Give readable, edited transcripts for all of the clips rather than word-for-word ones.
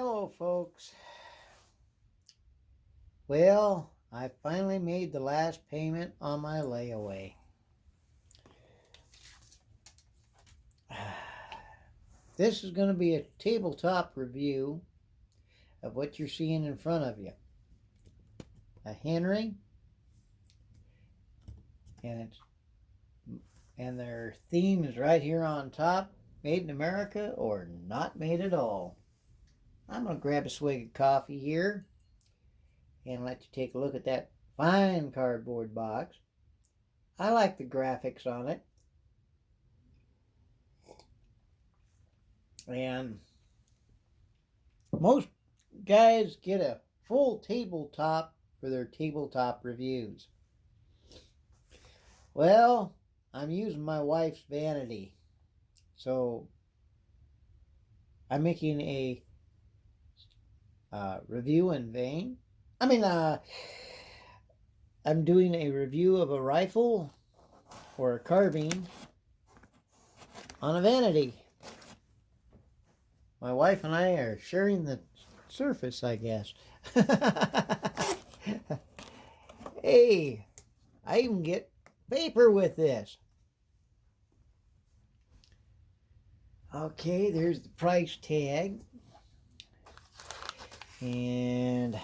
Hello, folks. Well, I finally made the last payment on my layaway. This is going to be a tabletop review of what you're seeing in front of you. A Henry, and their theme is right here on top: made in America or not made at all. I'm going to grab a swig of coffee here and let you take a look at that fine cardboard box. I like the graphics on it. And most guys get a full tabletop for their tabletop reviews. Well, I'm using my wife's vanity. So I'm making a review in vain. I'm doing a review of a rifle or a carbine on a vanity. My wife and I are sharing the surface, I guess. Hey, I even get paper with this. Okay, there's the price tag. And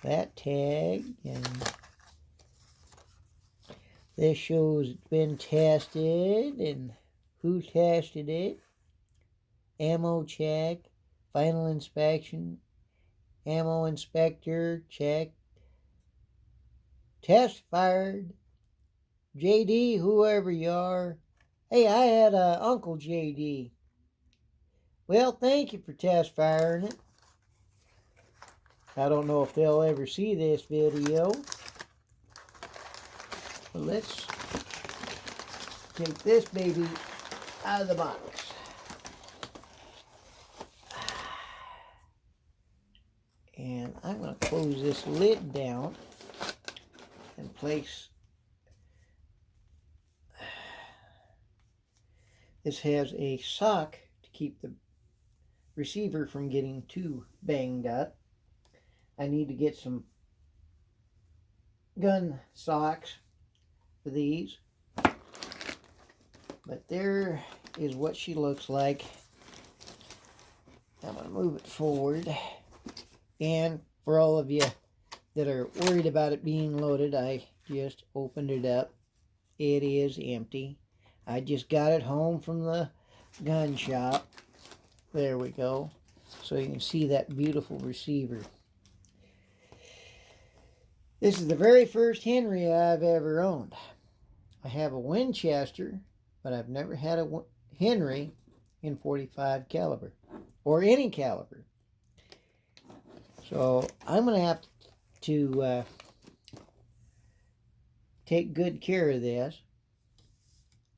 that tag, and this shows it's been tested and who tested it. Ammo check, final inspection, ammo inspector check, test fired, JD, whoever you are. Hey, I had Uncle JD. Well, thank you for test firing it. I don't know if they'll ever see this video. But let's take this baby out of the box. And I'm going to close this lid down and place. This has a sock to keep the receiver from getting too banged up. I need to get some gun socks for these. But there is what she looks like. I'm going to move it forward. And for all of you that are worried about it being loaded, I just opened it up. It is empty. I just got it home from the gun shop. There we go. So you can see that beautiful receiver. This is the very first Henry I've ever owned. I have a Winchester, but I've never had a Henry in .45 caliber or any caliber. So I'm going to have to take good care of this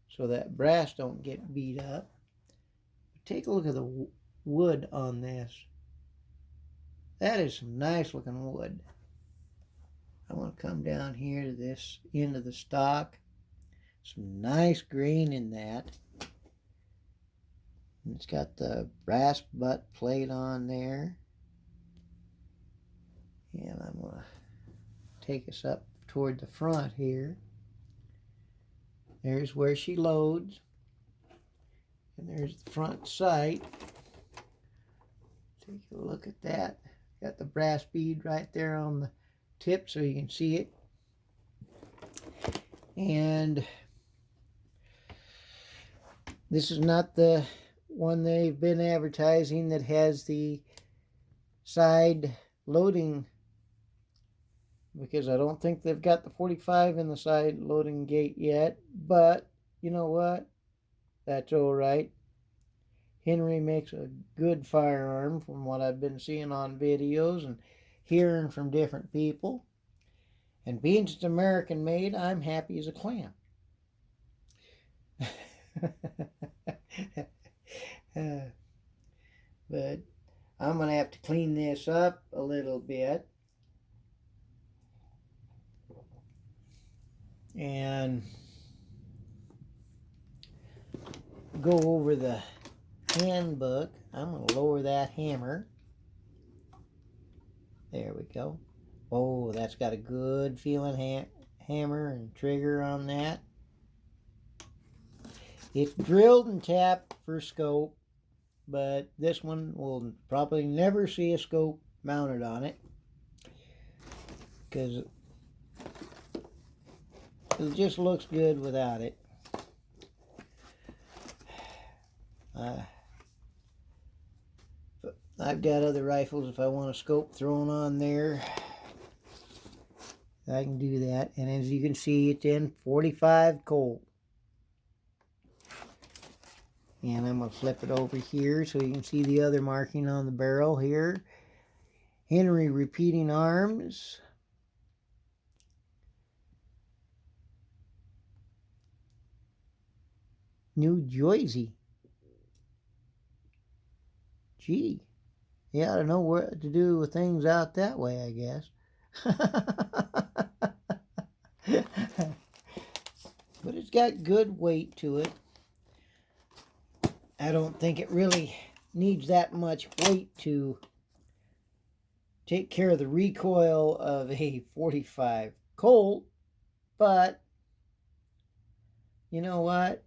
so that brass don't get beat up. Take a look at the wood on this. That is some nice looking wood. I want to come down here to this end of the stock. Some nice grain in that. And it's got the brass butt plate on there. And I'm going to take us up toward the front here. There's where she loads. And there's the front sight. Take a look at that. Got the brass bead right there on the tip so you can see it. And this is not the one they've been advertising that has the side loading, because I don't think they've got the 45 in the side loading gate yet. But you know what? That's all right. Henry makes a good firearm from what I've been seeing on videos and hearing from different people. And being it's American made, I'm happy as a clam. But I'm going to have to clean this up a little bit. And go over the handbook. I'm going to lower that hammer. There we go. Oh, that's got a good feeling hammer and trigger on that. It's drilled and tapped for scope, but this one will probably never see a scope mounted on it because it just looks good without it. I've got other rifles. If I want a scope thrown on there, I can do that. And as you can see, it's in 45 Colt. And I'm going to flip it over here so you can see the other marking on the barrel here. Henry repeating arms. New Jersey. Gee. You ought to know what to do with things out that way, I guess. But it's got good weight to it. I don't think it really needs that much weight to take care of the recoil of a 45 Colt, but you know what?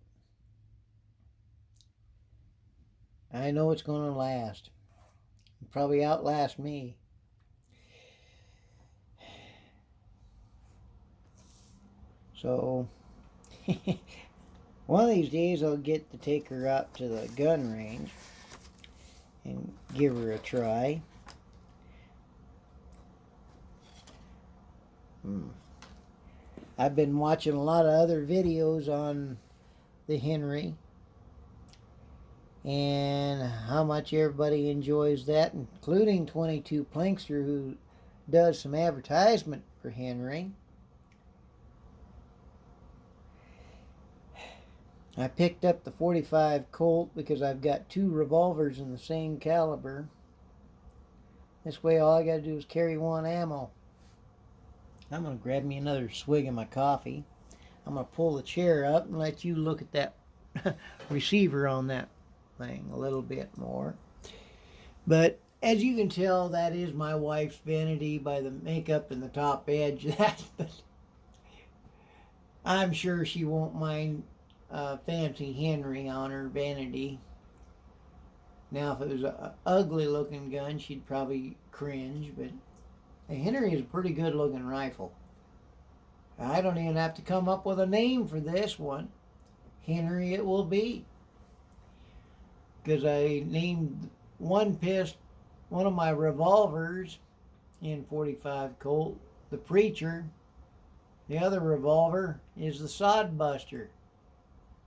I know it's going to last. It'll probably outlast me. So one of these days I'll get to take her up to the gun range and give her a try. I've been watching a lot of other videos on the Henry and how much everybody enjoys that, including 22 Plankster, who does some advertisement for Henry. I picked up the 45 Colt because I've got two revolvers in the same caliber. This way all I got to do is carry one ammo. I'm going to grab me another swig of my coffee. I'm going to pull the chair up and let you look at that receiver on that thing a little bit more. But as you can tell, that is my wife's vanity by the makeup and the top edge. But I'm sure she won't mind fancy Henry on her vanity. Now, if it was an ugly looking gun, she'd probably cringe, but the Henry is a pretty good looking rifle. I don't even have to come up with a name for this one. Henry it will be. Because I named one of my revolvers in 45 Colt, the Preacher. The other revolver is the Sod Buster.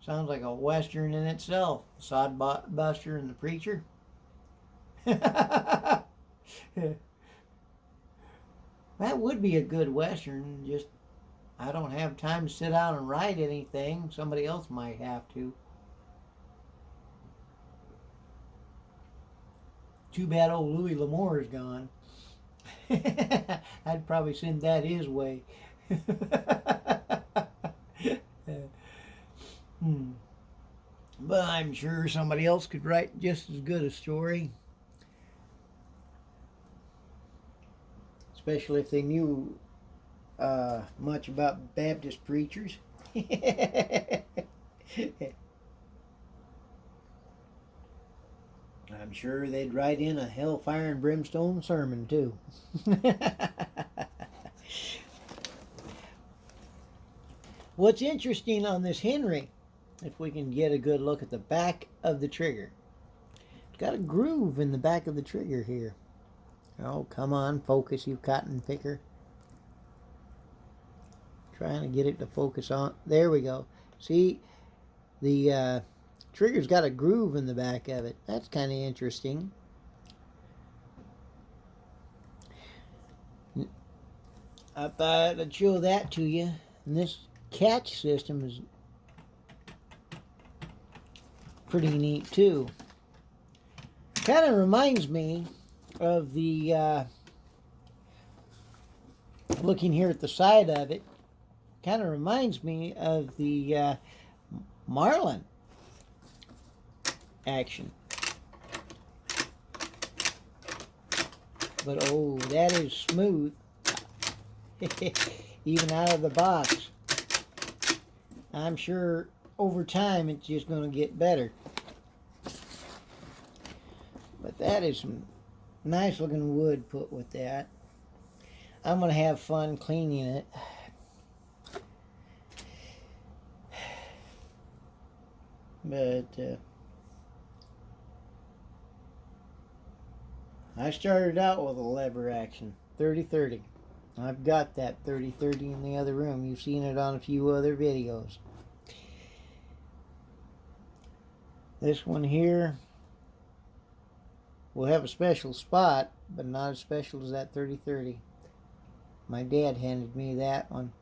Sounds like a Western in itself. Sod Buster and the Preacher. That would be a good Western. Just, I don't have time to sit down and write anything. Somebody else might have to. Too bad old Louis L'Amour is gone. I'd probably send that his way. But I'm sure somebody else could write just as good a story. Especially if they knew much about Baptist preachers. I'm sure they'd write in a hellfire and brimstone sermon too. What's interesting on this Henry, if we can get a good look at the back of the trigger, it's got a groove in the back of the trigger here. Oh, come on, focus, you cotton picker. Trying to get it to focus on. There we go. See, the trigger's got a groove in the back of it. That's kind of interesting. I thought I'd show that to you. And this catch system is pretty neat too. Kind of reminds me of the looking here at the side of it, kind of reminds me of the Marlin action. But oh, that is smooth. Even out of the box. I'm sure over time it's just going to get better. But that is some nice looking wood put with that. I'm going to have fun cleaning it. But I started out with a lever action, 30-30. I've got that 30-30 in the other room. You've seen it on a few other videos. This one here will have a special spot, but not as special as that 30-30. My dad handed me that one.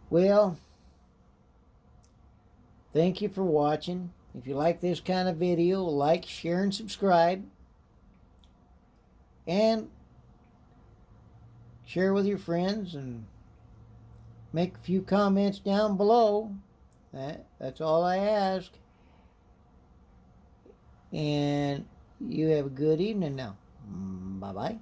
Well, thank you for watching. If you like this kind of video, like, share, and subscribe. And share with your friends and make a few comments down below. That's all I ask. And you have a good evening now. Bye-bye.